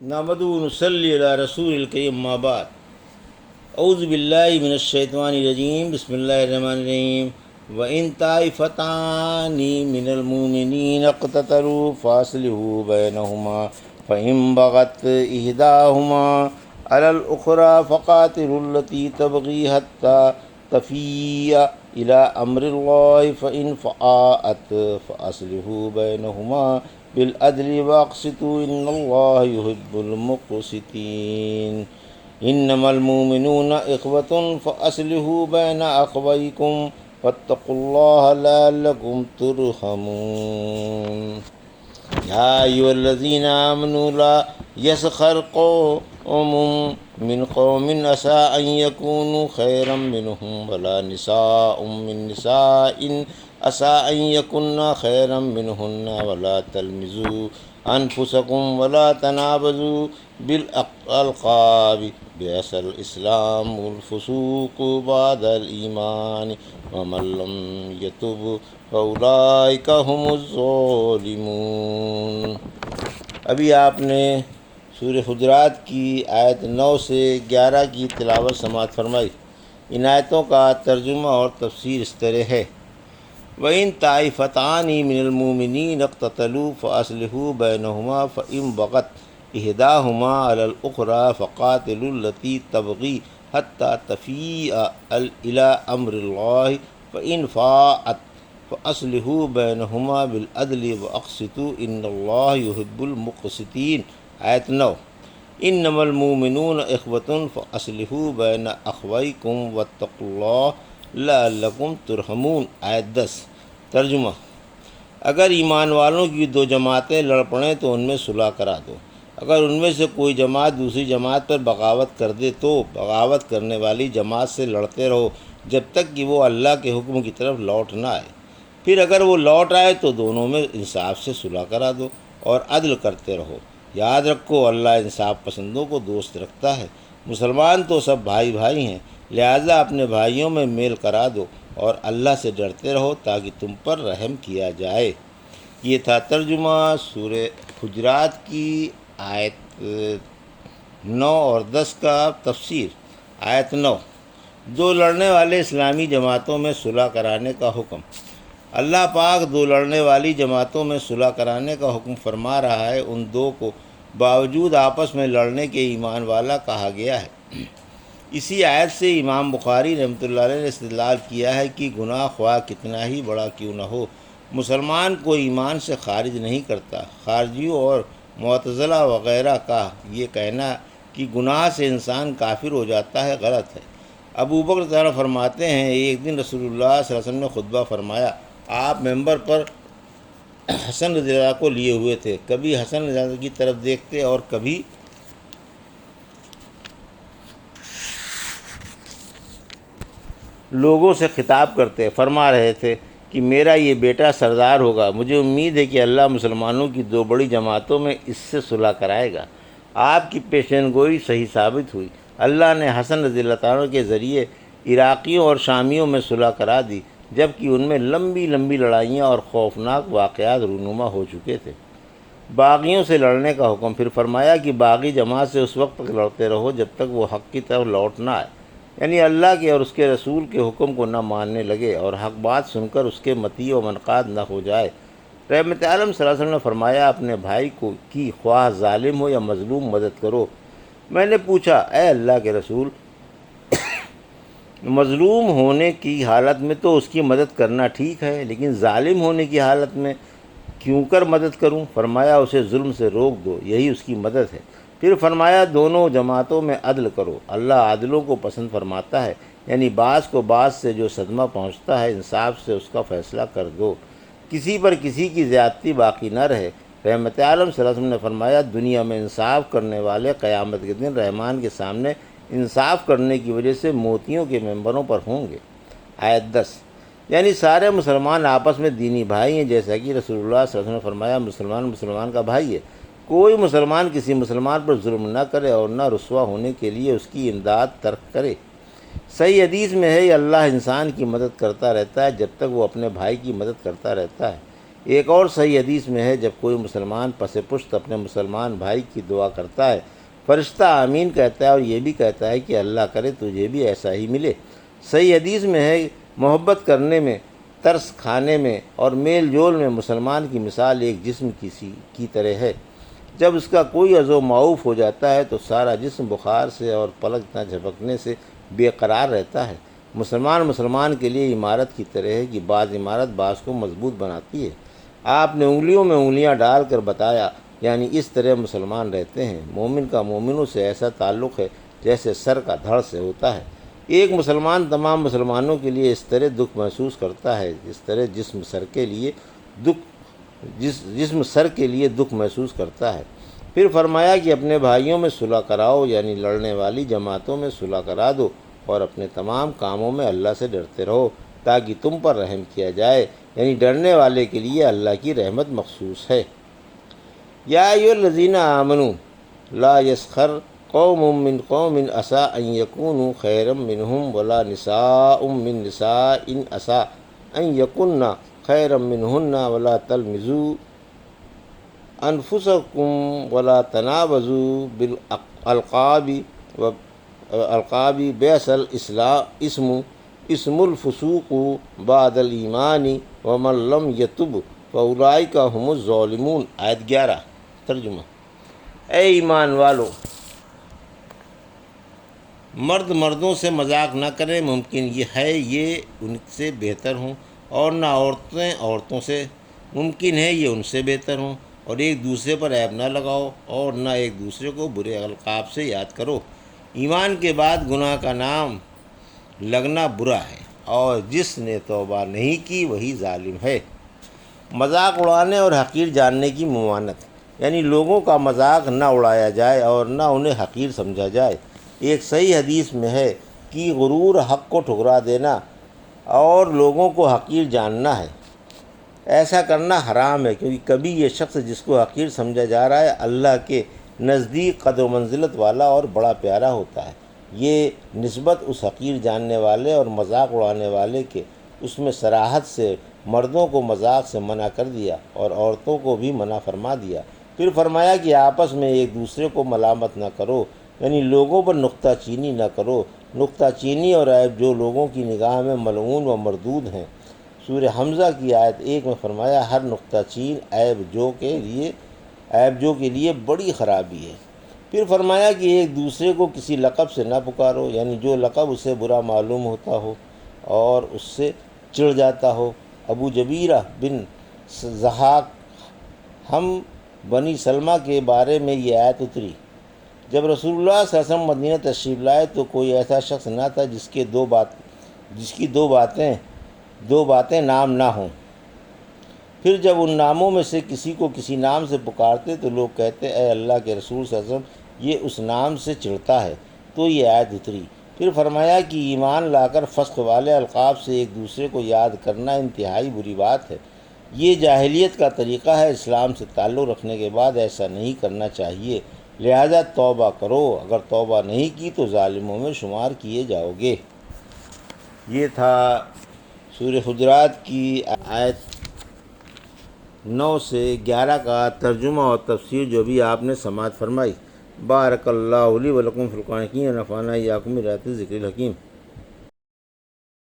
نحمدہ و نصلی علی رسول الکریم اما بعد اعوذ باللہ من الشیطان الرجیم بسم اللہ الرحمن الرحیم وَإِن طَائِفَتَانِ مِنَ الْمُؤْمِنِينَ اقْتَتَلُوا فَأَصْلِحُوا بَيْنَهُمَا فَإِن بَغَتْ إِحْدَاهُمَا عَلَى الْأُخْرَى فَقَاتِلُوا الَّتِي تَبْغِي حَتَّى تَفِيءَ إِلَى أَمْرِ اللَّهِ فَإِن فَاءَتْ فَأَصْلِحُوا بَيْنَهُمَا بالعدل واقسطوا ان اللہ يحب المقسطین انما المؤمنون اخوة فاصلحوا بین اخویکم واتقوا اللہ لعلکم ترحمون یا ایھا الذین آمنوا لا یسخر قوم من قوم عسى ان یکونوا خیرا منهم ولا نساء من نساء عسى ان یکن خیرا منهن ولا تلمزوا انفسکم ولا تنابزوا بالالقاب بئس الاسلام الفسوق بعد الایمان ومن لم یتب فاولئک هم الظالمون۔ ابھی آپ نے سورہ حجرات کی آیت 9 سے 11 کی تلاوت سماعت فرمائی۔ ان آیتوں کا ترجمہ اور تفسیر اس طرح ہے: وَإِن طَائِفَتَانِ مِنَ الْمُؤْمِنِينَ اقْتَتَلُوا فَأَصْلِحُوا بَيْنَهُمَا فَإِن بَغَتْ إِحْدَاهُمَا عَلَى الْأُخْرَى فَقَاتِلُوا الَّتِي تَبْغِي حَتَّى تَفِيءَ إِلَى أَمْرِ اللَّهِ فَإِن فَاءَتْ فَأَصْلِحُوا بَيْنَهُمَا بِالْعَدْلِ وَأَقْسِطُوا إِنَّ اللَّهَ يُحِبُّ الْمُقْسِطِينَ۔ آیت 9: انما المؤمنون اخوة فاصلحوا بین اخویکم واتقوا اللہ لعلکم ترحمون۔ آیت 10۔ ترجمہ: اگر ایمان والوں کی دو جماعتیں لڑ پڑیں تو ان میں صلح کرا دو۔ اگر ان میں سے کوئی جماعت دوسری جماعت پر بغاوت کر دے تو بغاوت کرنے والی جماعت سے لڑتے رہو جب تک کہ وہ اللہ کے حکم کی طرف لوٹ نہ آئے۔ پھر اگر وہ لوٹ آئے تو دونوں میں انصاف سے صلح کرا دو اور عدل کرتے رہو۔ یاد رکھو اللہ انصاف پسندوں کو دوست رکھتا ہے۔ مسلمان تو سب بھائی بھائی ہیں، لہٰذا اپنے بھائیوں میں میل کرا دو اور اللہ سے ڈرتے رہو تاکہ تم پر رحم کیا جائے۔ یہ تھا ترجمہ سورہ حجرات کی آیت 9 اور 10 کا تفسیر۔ آیت 9: دو لڑنے والے اسلامی جماعتوں میں صلح کرانے کا حکم۔ اللہ پاک دو لڑنے والی جماعتوں میں صلح کرانے کا حکم فرما رہا ہے۔ ان دو کو باوجود آپس میں لڑنے کے ایمان والا کہا گیا ہے۔ اسی آیت سے امام بخاری رحمۃ اللہ علیہ نے استدلال کیا ہے کہ گناہ خواہ کتنا ہی بڑا کیوں نہ ہو، مسلمان کو ایمان سے خارج نہیں کرتا۔ خارجیوں اور معتزلہ وغیرہ کا یہ کہنا کہ گناہ سے انسان کافر ہو جاتا ہے غلط ہے۔ ابو بکر رضی اللہ عنہ فرماتے ہیں، ایک دن رسول اللہ صلی اللہ علیہ وسلم نے خطبہ فرمایا۔ آپ ممبر پر حسن رضی اللہ عنہ کو لیے ہوئے تھے، کبھی حسن رضی اللہ عنہ کی طرف دیکھتے اور کبھی لوگوں سے خطاب کرتے۔ فرما رہے تھے کہ میرا یہ بیٹا سردار ہوگا، مجھے امید ہے کہ اللہ مسلمانوں کی دو بڑی جماعتوں میں اس سے صلح کرائے گا۔ آپ کی پیشین گوئی صحیح ثابت ہوئی۔ اللہ نے حسن رضی اللہ عنہ کے ذریعے عراقیوں اور شامیوں میں صلح کرا دی، جبکہ ان میں لمبی لمبی لڑائیاں اور خوفناک واقعات رونما ہو چکے تھے۔ باغیوں سے لڑنے کا حکم۔ پھر فرمایا کہ باغی جماعت سے اس وقت تک لڑتے رہو جب تک وہ حق کی طرف لوٹ نہ آئے، یعنی اللہ کے اور اس کے رسول کے حکم کو نہ ماننے لگے اور حق بات سن کر اس کے مطیع و منقاد نہ ہو جائے۔ رحمت عالم صلی اللہ علیہ وسلم نے فرمایا، اپنے بھائی کو کی خواہ ظالم ہو یا مظلوم مدد کرو۔ میں نے پوچھا، اے اللہ کے رسول، مظلوم ہونے کی حالت میں تو اس کی مدد کرنا ٹھیک ہے، لیکن ظالم ہونے کی حالت میں کیوں کر مدد کروں؟ فرمایا، اسے ظلم سے روک دو، یہی اس کی مدد ہے۔ پھر فرمایا، دونوں جماعتوں میں عدل کرو، اللہ عادلوں کو پسند فرماتا ہے، یعنی بعض کو بعض سے جو صدمہ پہنچتا ہے انصاف سے اس کا فیصلہ کر دو، کسی پر کسی کی زیادتی باقی نہ رہے۔ رحمت عالم صلی اللہ علیہ وسلم نے فرمایا، دنیا میں انصاف کرنے والے قیامت کے دن رحمان کے سامنے انصاف کرنے کی وجہ سے موتیوں کے ممبروں پر ہوں گے۔ آیت 10: یعنی سارے مسلمان آپس میں دینی بھائی ہیں، جیسا کہ رسول اللہ صلی اللہ علیہ وسلم نے فرمایا، مسلمان مسلمان کا بھائی ہے۔ کوئی مسلمان کسی مسلمان پر ظلم نہ کرے اور نہ رسوا ہونے کے لیے اس کی امداد ترک کرے۔ صحیح حدیث میں ہے، اللہ انسان کی مدد کرتا رہتا ہے جب تک وہ اپنے بھائی کی مدد کرتا رہتا ہے۔ ایک اور صحیح حدیث میں ہے، جب کوئی مسلمان پس پشت اپنے مسلمان بھائی کی دعا کرتا ہے، فرشتہ آمین کہتا ہے اور یہ بھی کہتا ہے کہ اللہ کرے تجھے بھی ایسا ہی ملے۔ صحیح حدیث میں ہے، محبت کرنے میں، ترس کھانے میں اور میل جول میں مسلمان کی مثال ایک جسم کی طرح ہے۔ جب اس کا کوئی عضو معوف ہو جاتا ہے تو سارا جسم بخار سے اور پلک نہ جھپکنے سے بے قرار رہتا ہے۔ مسلمان کے لیے عمارت کی طرح ہے کہ بعض عمارت بعض کو مضبوط بناتی ہے۔ آپ نے انگلیوں میں انگلیاں ڈال کر بتایا، یعنی اس طرح مسلمان رہتے ہیں۔ مومن کا مومنوں سے ایسا تعلق ہے جیسے سر کا دھڑ سے ہوتا ہے۔ ایک مسلمان تمام مسلمانوں کے لیے اس طرح دکھ محسوس کرتا ہے جس طرح جسم سر کے لیے دکھ محسوس کرتا ہے۔ پھر فرمایا کہ اپنے بھائیوں میں صلح کراؤ، یعنی لڑنے والی جماعتوں میں صلح کرا دو، اور اپنے تمام کاموں میں اللہ سے ڈرتے رہو تاکہ تم پر رحم کیا جائے، یعنی ڈرنے والے کے لیے اللہ کی رحمت مخصوص ہے۔ یا ایھا الذین آمنوا لا یسخر قوم من قوم عسیٰ ان یکونوا خیرا منہم ولا نساء من نساء عسیٰ ان یکن خیرا منہن ولا تلمزوا انفسکم ولا تنابزوا بالالقاب بئس اسم الفسوق بعد الایمان ومن لم یتب فاولئک هم الظالمون۔ آیت 11 ترجمہ۔ اے ایمان والو، مرد مردوں سے مذاق نہ کریں، ممکن یہ ہے یہ ان سے بہتر ہوں، اور نہ عورتیں عورتوں سے، ممکن ہے یہ ان سے بہتر ہوں، اور ایک دوسرے پر عیب نہ لگاؤ اور نہ ایک دوسرے کو برے القاب سے یاد کرو۔ ایمان کے بعد گناہ کا نام لگنا برا ہے، اور جس نے توبہ نہیں کی وہی ظالم ہے۔ مذاق اڑانے اور حقیر جاننے کی ممانعت، یعنی لوگوں کا مذاق نہ اڑایا جائے اور نہ انہیں حقیر سمجھا جائے۔ ایک صحیح حدیث میں ہے کہ غرور حق کو ٹھکرا دینا اور لوگوں کو حقیر جاننا ہے۔ ایسا کرنا حرام ہے، کیونکہ کبھی یہ شخص جس کو حقیر سمجھا جا رہا ہے اللہ کے نزدیک قدر و منزلت والا اور بڑا پیارا ہوتا ہے۔ یہ نسبت اس حقیر جاننے والے اور مذاق اڑانے والے کے اس میں صراحت سے مردوں کو مذاق سے منع کر دیا اور عورتوں کو بھی منع فرما دیا۔ پھر فرمایا کہ آپس میں ایک دوسرے کو ملامت نہ کرو، یعنی لوگوں پر نکتہ چینی نہ کرو۔ نکتہ چینی اور عیب جو لوگوں کی نگاہ میں ملعون و مردود ہیں۔ سورہ حمزہ کی آیت 1 میں فرمایا، ہر نکتہ چین عیب جو کے لیے بڑی خرابی ہے۔ پھر فرمایا کہ ایک دوسرے کو کسی لقب سے نہ پکارو، یعنی جو لقب اسے برا معلوم ہوتا ہو اور اس سے چڑ جاتا ہو۔ ابو جبیرہ بن ضحاک ہم بنی سلمہ کے بارے میں یہ آیت اتری۔ جب رسول اللہ صلی اللہ علیہ وسلم مدینہ تشریف لائے تو کوئی ایسا شخص نہ تھا جس کی دو باتیں نام نہ ہوں۔ پھر جب ان ناموں میں سے کسی کو کسی نام سے پکارتے تو لوگ کہتے، اے اللہ کے رسول صلی اللہ علیہ وسلم، یہ اس نام سے چڑھتا ہے۔ تو یہ آیت اتری۔ پھر فرمایا کہ ایمان لا کر فسق والے القاب سے ایک دوسرے کو یاد کرنا انتہائی بری بات ہے۔ یہ جاہلیت کا طریقہ ہے، اسلام سے تعلق رکھنے کے بعد ایسا نہیں کرنا چاہیے، لہذا توبہ کرو، اگر توبہ نہیں کی تو ظالموں میں شمار کیے جاؤ گے۔ یہ تھا سورہ حجرات کی آیت 9 سے 11 کا ترجمہ اور تفسیر جو بھی آپ نے سماعت فرمائی۔ بارک اللہ لی و لکم فی القرآن الحکیم ونفعنی وایاکم بآیات الذکر الحکیم۔